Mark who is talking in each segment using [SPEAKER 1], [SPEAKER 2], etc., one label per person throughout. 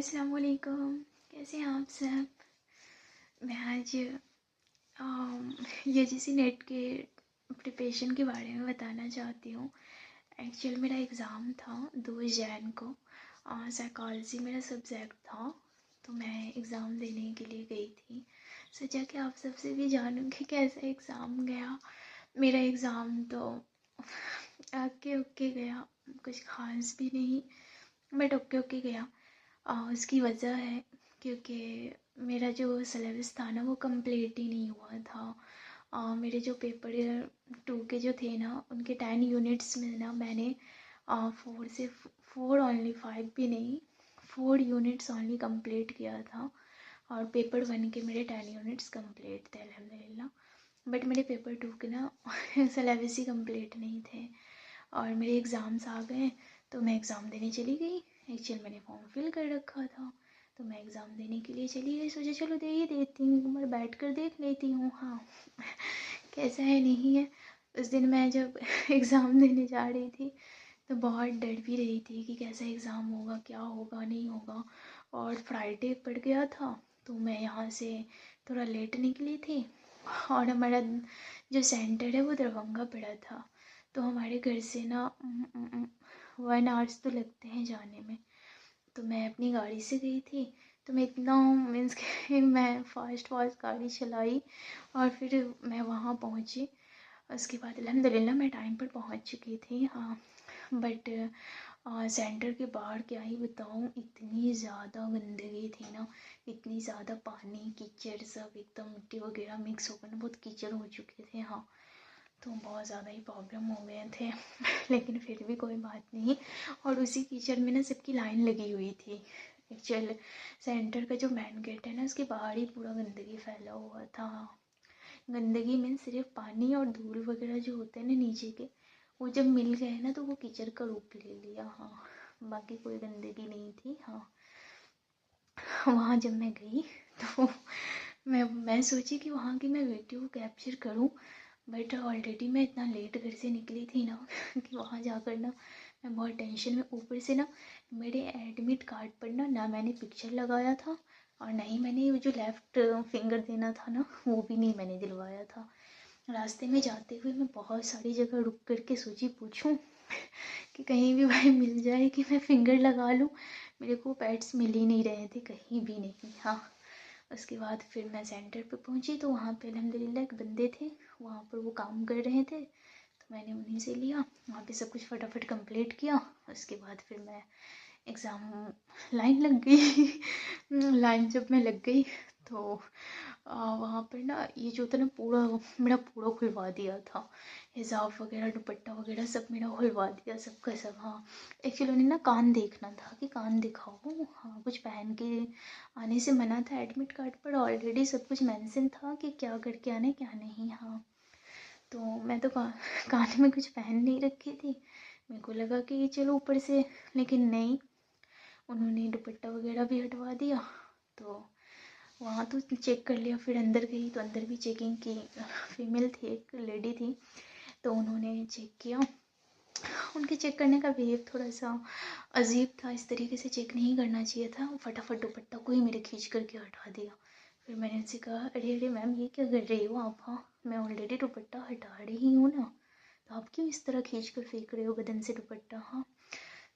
[SPEAKER 1] अस्सलाम वालेकुम। कैसे हैं आप सब? मैं आज यूजीसी नेट के प्रिपरेशन के बारे में बताना चाहती हूँ। एक्चुअल मेरा एग्ज़ाम था 2 जैन को। साइकोलॉजी मेरा सब्जेक्ट था, तो मैं एग्ज़ाम देने के लिए गई थी। सोचा कि आप सबसे भी जानूँ कि कैसा एग्ज़ाम गया। मेरा एग्ज़ाम तो आके ओके गया, कुछ ख़ास भी नहीं, बट ओके ओके गया। उसकी वजह है क्योंकि मेरा जो सिलेबस था ना वो कंप्लीट ही नहीं हुआ था। मेरे जो पेपर 2 के जो थे ना उनके 10 यूनिट्स में ना मैंने 4 ओनली 5 भी नहीं, 4 यूनिट्स ओनली कंप्लीट किया था। और पेपर 1 के मेरे 10 यूनिट्स कंप्लीट थे अल्हम्दुलिल्लाह। बट मेरे पेपर 2 के ना सिलेबस ही कंप्लीट नहीं थे और मेरे एग्ज़ाम्स आ गए, तो मैं एग्ज़ाम देने चली गई। एक्चुअल मैंने फॉर्म फिल कर रखा था, तो मैं एग्ज़ाम देने के लिए चली गई। सोचा चलो दे ही देती हूँ, मैं बैठ कर देख लेती हूँ हाँ कैसा है नहीं है। उस दिन मैं जब एग्ज़ाम देने जा रही थी तो बहुत डर भी रही थी कि कैसा एग्ज़ाम होगा, क्या होगा नहीं होगा। और फ्राइडे पड़ गया था, तो मैं यहाँ से थोड़ा लेट निकली थी और हमारा जो सेंटर है वो दरभंगा पड़ा था। तो हमारे घर से ना 1 आवर्स तो लगते हैं जाने में। तो मैं अपनी गाड़ी से गई थी, तो मैं इतना मीन्स कि मैं फ़ास्ट फ़ास्ट गाड़ी चलाई और फिर मैं वहाँ पहुँची। उसके बाद अल्हम्दुलिल्लाह मैं टाइम पर पहुँच चुकी थी हाँ। बट सेंटर के बाहर क्या ही बताऊँ, इतनी ज़्यादा गंदगी थी ना, इतनी ज़्यादा पानी कीचड़ सब एकदम मिट्टी वगैरह मिक्स होकर ना बहुत कीचड़ हो चुके थे हाँ। तो बहुत ज़्यादा ही प्रॉब्लम हो गए थे लेकिन फिर भी कोई बात नहीं। और उसी कीचड़ में ना सबकी लाइन लगी हुई थी। एक्चुअल सेंटर का जो मेन गेट है ना उसके बाहर ही पूरा गंदगी फैला हुआ था। गंदगी में सिर्फ पानी और धूल वगैरह जो होते हैं ना नीचे के, वो जब मिल गए ना तो वो कीचड़ का रूप ले लिया हाँ। बाकी कोई गंदगी नहीं थी हाँ। वहाँ जब मैं गई तो मैं सोची कि वहाँ की मैं वीडियो कैप्चर करूँ, बट ऑलरेडी मैं इतना लेट घर से निकली थी ना कि वहाँ जाकर ना मैं बहुत टेंशन में, ऊपर से ना मेरे एडमिट कार्ड पर ना मैंने पिक्चर लगाया था और ना ही मैंने वो जो लेफ़्ट फिंगर देना था ना वो भी नहीं मैंने दिलवाया था। रास्ते में जाते हुए मैं बहुत सारी जगह रुक कर के सोची पूछूं कि कहीं भी भाई मिल जाए कि मैं फिंगर लगा लूँ। मेरे को पैड्स मिल ही नहीं रहे थे कहीं भी नहीं हाँ। उसके बाद फिर मैं सेंटर पे पहुंची तो वहाँ पे अल्हम्दुलिल्लाह एक बंदे थे, वहाँ पर वो काम कर रहे थे, तो मैंने उन्हीं से लिया। वहाँ पे सब कुछ फटाफट कंप्लीट किया। उसके बाद फिर मैं एग्ज़ाम लाइन लग गई लाइन जब मैं लग गई तो वहाँ पर ना ये जो था ना पूरा मेरा पूरा खुलवा दिया था, हिजाब वगैरह दुपट्टा वगैरह सब मेरा खुलवा दिया सबका सब हाँ। एक्चुअली उन्हें ना कान देखना था कि कान दिखाओ हाँ, कुछ पहन के आने से मना था। एडमिट कार्ड पर ऑलरेडी सब कुछ मेंशन था कि क्या करके आना है क्या नहीं हाँ। तो मैं तो कान में कुछ पहन नहीं रखी थी, मेरे को लगा कि चलो ऊपर से, लेकिन नहीं, उन्होंने दुपट्टा वगैरह भी हटवा दिया। तो वहाँ तो चेक कर लिया, फिर अंदर गई तो अंदर भी चेकिंग की। फीमेल थी, एक लेडी थी, तो उन्होंने चेक किया। उनके चेक करने का बिहेव थोड़ा सा अजीब था, इस तरीके से चेक नहीं करना चाहिए था। फटाफट दुपट्टा को ही मेरे खींच करके हटा दिया। फिर मैंने उनसे कहा अरे अरे मैम ये क्या कर रही हो आप हाँ, मैं ऑलरेडी दुपट्टा हटा रही हूँ ना, तो आप क्यों इस तरह खींच कर फेंक रहे हो बदन से दुपट्टा हाँ।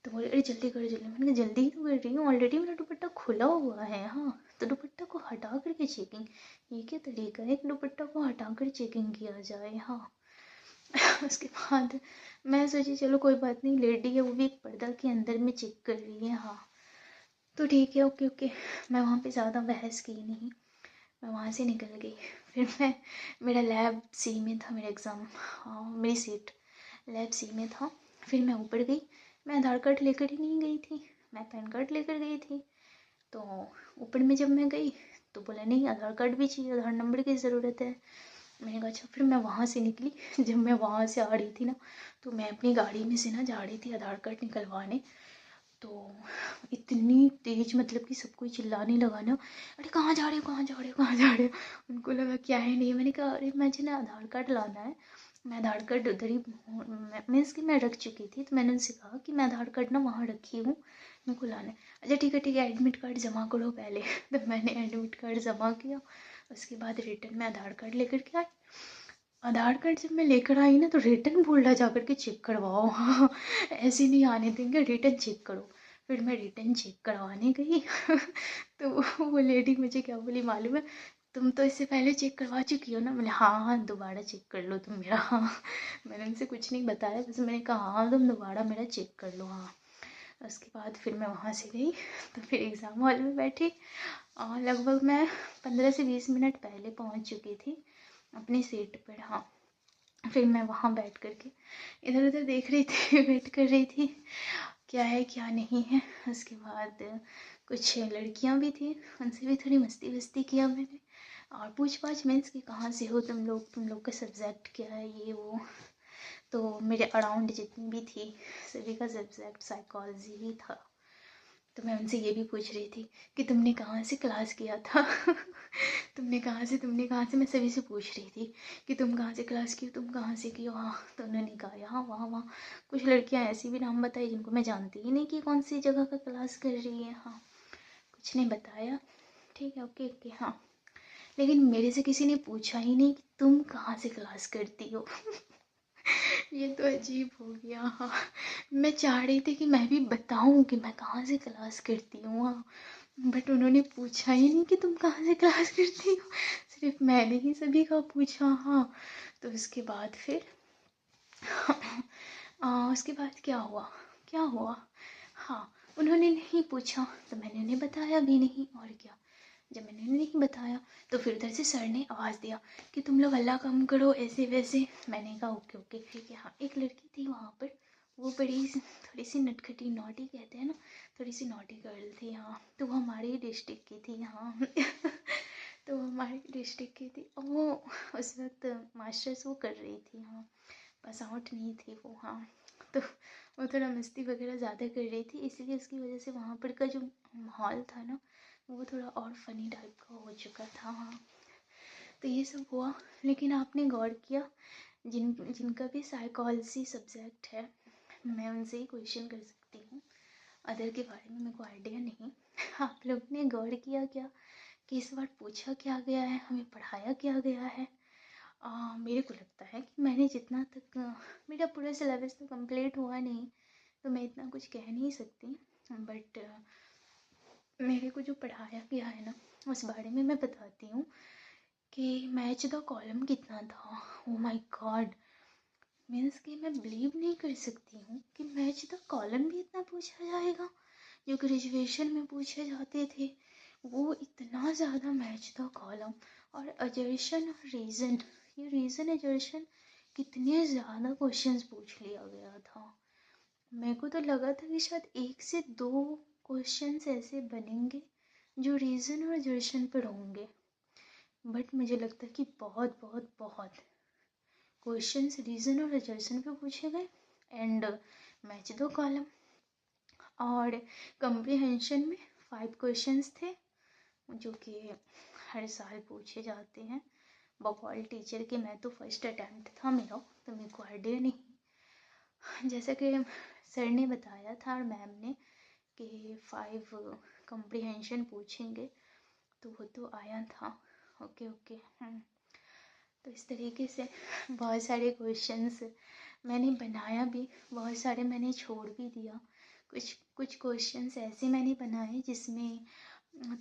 [SPEAKER 1] तो बोले अरे जल्दी करो जल्दी। मैंने कहा जल्दी ही तो कर रही हूँ, ऑलरेडी मेरा दुपट्टा खुला हुआ है हाँ, तो दुपट्टा को हटा करके चेकिंग, ये क्या तरीका है कि दुपट्टा को हटा कर चेकिंग किया जाए हाँ। उसके बाद मैं सोची चलो कोई बात नहीं, लेडी है वो भी एक पर्दा के अंदर में चेक कर रही है हाँ, तो ठीक है ओके ओके। मैं वहाँ पे ज़्यादा बहस की नहीं, मैं वहाँ से निकल गई। फिर मैं, मेरा लैब सी में था मेरा एग्ज़ाम हाँ, मेरी सीट लैब सी में था। फिर मैं ऊपर गई, मैं आधार कार्ड लेकर ही नहीं गई थी, मैं पैन कार्ड लेकर गई थी। तो ऊपर में जब मैं गई तो बोला नहीं आधार कार्ड भी चाहिए, आधार नंबर की ज़रूरत है। मैंने कहा अच्छा। फिर मैं वहाँ से निकली, जब मैं वहाँ से आ रही थी ना तो मैं अपनी गाड़ी में से ना जा रही थी आधार कार्ड निकलवाने, तो इतनी तेज मतलब कि सब कोई चिल्लाने लगा ना, अरे कहाँ जा रहे हो कहाँ जा रहे हो कहाँ जा रहे हो। उनको लगा क्या है नहीं, मैंने कहा अरे मुझे ना आधार कार्ड लाना है, मैं आधार कार्ड उधर ही मीन्स कि मैं रख चुकी थी, तो मैंने उनसे कहा कि मैं आधार कार्ड ना वहाँ रखी हूँ, मेरे को लाना है। अच्छा ठीक है एडमिट कार्ड जमा करो पहले। तो मैंने एडमिट कार्ड जमा किया। उसके बाद रिटर्न में आधार कार्ड लेकर के आई। आधार कार्ड जब मैं लेकर आई ना तो रिटर्न बोल रहा जा करके चेक करवाओ। हाँ, ऐसे नहीं आने देंगे, रिटर्न चेक करो। फिर मैं रिटर्न चेक करवाने गई। तो वो लेडी मुझे क्या बोली मालूम है, तुम तो इससे पहले चेक करवा चुकी हो ना। मैंने हाँ हाँ दोबारा चेक कर लो तुम मेरा। हाँ, मैंने उनसे कुछ नहीं बताया, बस मैंने कहा हाँ तुम दोबारा मेरा चेक कर लो। हाँ, उसके बाद फिर मैं वहाँ से गई। तो फिर एग्ज़ाम हॉल में बैठी और लगभग मैं 15 से 20 मिनट पहले पहुँच चुकी थी अपनी सीट पर। हाँ, फिर मैं वहाँ बैठ कर के इधर उधर देख रही थी। वेट कर रही थी क्या है क्या नहीं है। उसके बाद कुछ लड़कियाँ भी थी, उनसे भी थोड़ी मस्ती वस्ती किया मैंने। और पूछ पाछ मीन्स कि कहाँ से हो तुम लोग का सब्जेक्ट क्या है ये वो। तो मेरे अराउंड जितनी भी थी सभी का सब्जेक्ट साइकोलॉजी ही था। तो मैं उनसे ये भी पूछ रही थी कि तुमने कहाँ से क्लास किया था। तुमने कहाँ से, मैं सभी से पूछ रही थी कि तुम कहाँ से क्लास की हो, तुम कहाँ से की हो। हाँ, तो उन्होंने कहा यहाँ वहाँ वहाँ। कुछ लड़कियाँ ऐसी भी नाम बताई जिनको मैं जानती ही नहीं कि कौन सी जगह का क्लास कर रही है। हाँ, कुछ नहीं बताया। ठीक है, ओके ओके। हाँ, लेकिन मेरे से किसी ने पूछा ही नहीं कि तुम कहाँ से क्लास करती हो। ये तो अजीब हो गया। हाँ, मैं चाह रही थी कि मैं भी बताऊं कि मैं कहाँ से क्लास करती हूँ। हाँ, बट उन्होंने पूछा ही नहीं कि तुम कहाँ से क्लास करती हो, सिर्फ मैंने ही सभी का पूछा। हाँ, तो उसके बाद फिर उसके बाद क्या हुआ। हाँ, उन्होंने नहीं पूछा तो मैंने उन्हें बताया भी नहीं, और क्या। जब मैंने उन्हें नहीं बताया तो फिर उधर से सर ने आवाज़ दिया कि तुम लोग हल्ला कम करो ऐसे वैसे। मैंने कहा ओके ओके ठीक है। हाँ, एक लड़की थी वहाँ पर, वो थोड़ी सी नटखटी, नॉटी कहते हैं ना, थोड़ी सी नॉटी गर्ल थी। हाँ, तो वो हमारी डिस्ट्रिक्ट की थी। हाँ। तो वो हमारी डिस्ट्रिक्ट की थी और वो उस वक्त मास्टर्स वो कर रही थी। हाँ, पास आउट नहीं थी वो। हाँ, तो वो थोड़ा मस्ती वगैरह ज़्यादा कर रही थी, इसलिए उसकी वजह से वहाँ पर का जो माहौल था ना वो थोड़ा और फनी टाइप का हो चुका था। हाँ, तो ये सब हुआ। लेकिन आपने गौर किया, जिनका भी साइकोलॉजी सब्जेक्ट है मैं उनसे ही क्वेश्चन कर सकती हूँ, अदर के बारे में मेरे को आइडिया नहीं। आप लोग ने गौर किया क्या कि इस बार पूछा क्या गया है, हमें पढ़ाया क्या गया है। मेरे को लगता है कि मैंने जितना तक मेरा पूरा सिलेबस तो कंप्लीट हुआ नहीं, तो मैं इतना कुछ कह नहीं सकती। बट मेरे को जो पढ़ाया गया है ना उस बारे में मैं बताती हूँ कि मैच द कॉलम कितना था। ओ माय गॉड, मीन्स कि मैं बिलीव नहीं कर सकती हूँ कि मैच द कॉलम भी इतना पूछा जाएगा। जो ग्रेजुएशन में पूछे जाते थे वो इतना ज़्यादा मैच द कॉलम, और अजर्शन और रीज़न, ये रीज़न अजर्शन कितने ज़्यादा क्वेश्चंस पूछ लिया गया था। मेरे को तो लगा था कि शायद 1 से 2 क्वेश्चंस ऐसे बनेंगे जो रीज़न और अजर्शन पर होंगे, बट मुझे लगता है कि बहुत बहुत बहुत क्वेश्चंस रीज़न और अजर्शन पे पूछे गए एंड मैच दो कॉलम। और कम्प्रीहेंशन में 5 क्वेश्चंस थे जो कि हर साल पूछे जाते हैं बकौल टीचर के। मैं तो फर्स्ट अटैम्प्ट था मेरा, तो मेरे को आइडिया नहीं। जैसा कि सर ने बताया था और मैम ने कि 5 कम्प्रीहेंशन पूछेंगे, तो वो तो आया था। Okay okay. तो इस तरीके से बहुत सारे क्वेश्चंस मैंने बनाया भी, बहुत सारे मैंने छोड़ भी दिया। कुछ कुछ क्वेश्चंस ऐसे मैंने बनाए जिसमें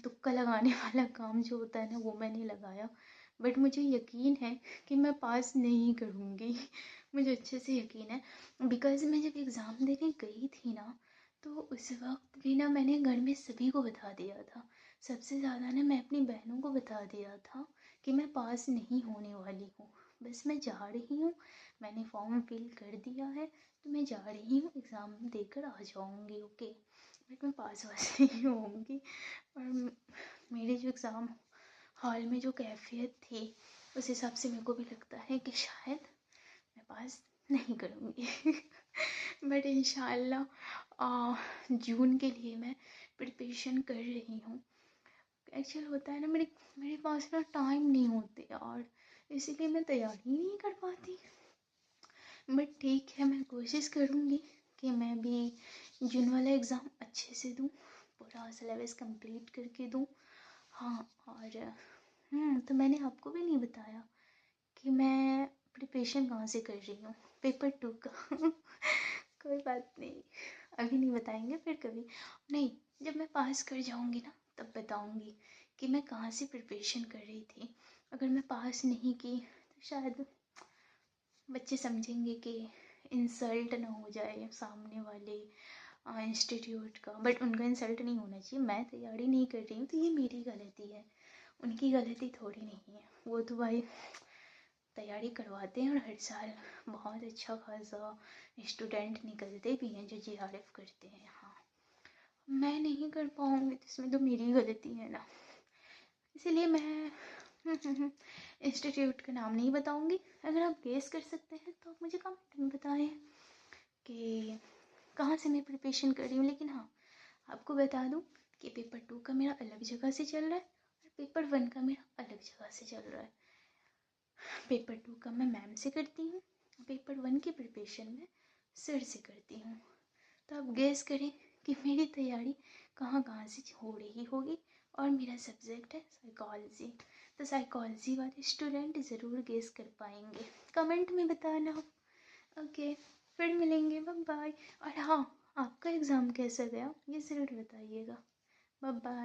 [SPEAKER 1] तुक्का लगाने वाला काम जो होता है ना वो मैंने लगाया, बट मुझे यकीन है कि मैं पास नहीं करूँगी। मुझे अच्छे से यकीन है बिकॉज़ मैं जब एग्ज़ाम देने गई थी ना तो उस वक्त भी ना मैंने घर में सभी को बता दिया था। सबसे ज़्यादा ना मैं अपनी बहनों को बता दिया था कि मैं पास नहीं होने वाली हूँ, बस मैं जा रही हूँ, मैंने फॉर्म फिल कर दिया है, तो मैं जा रही हूँ एग्ज़ाम देकर आ जाऊँगी। ओके, बट मैं पास वास नहीं होंगी। और मेरे जो एग्ज़ाम हॉल में जो कैफियत थी उस हिसाब से मेरे को भी लगता है कि शायद मैं पास नहीं करूँगी। बट इंशाल्लाह जून के लिए मैं प्रिपरेशन कर रही हूँ। एक्चुअल होता है ना मेरे मेरे पास ना टाइम नहीं होते और इसीलिए मैं तैयारी नहीं कर पाती। बट ठीक है, मैं कोशिश करूँगी कि मैं भी जून वाला एग्ज़ाम अच्छे से दूँ, पूरा सिलेबस कंप्लीट करके दूँ। हाँ, और तो मैंने आपको भी नहीं बताया कि मैं प्रिपरेशन कहाँ से कर रही हूँ पेपर 2 का। कोई बात नहीं, अभी नहीं बताएंगे, फिर कभी। नहीं, जब मैं पास कर जाऊँगी ना तब बताऊँगी कि मैं कहाँ से प्रिपरेशन कर रही थी। अगर मैं पास नहीं की तो शायद बच्चे समझेंगे कि इंसल्ट ना हो जाए सामने वाले इंस्टीट्यूट का। बट उनका इंसल्ट नहीं होना चाहिए, मैं तैयारी नहीं कर रही हूँ तो ये मेरी गलती है, उनकी गलती थोड़ी नहीं है। वो तो भाई तैयारी करवाते हैं और हर साल बहुत अच्छा खासा स्टूडेंट निकलते भी हैं जो JRF करते हैं। हाँ, मैं नहीं कर पाऊँगी तो इसमें तो मेरी गलती है ना, इसीलिए मैं इंस्टीट्यूट का नाम नहीं बताऊँगी। अगर आप गेस कर सकते हैं तो आप मुझे कमेंट में बताएं कि कहाँ से मैं प्रिपरेशन कर रही हूँ। लेकिन हाँ, आपको बता दूँ कि पेपर 2 का मेरा अलग जगह से चल रहा है और पेपर 1 का मेरा अलग जगह से चल रहा है। पेपर 2 का मैं मैम से करती हूँ, पेपर 1 की प्रिपरेशन में सर से करती हूँ। तो आप गेस करें कि मेरी तैयारी कहाँ कहाँ से हो रही होगी। और मेरा सब्जेक्ट है साइकोलॉजी, तो साइकोलॉजी वाले स्टूडेंट ज़रूर गेस कर पाएंगे। कमेंट में बताना। ओके, फिर मिलेंगे, बाय बाय। और हाँ, आपका एग्ज़ाम कैसा गया ये ज़रूर बताइएगा। Bye bye.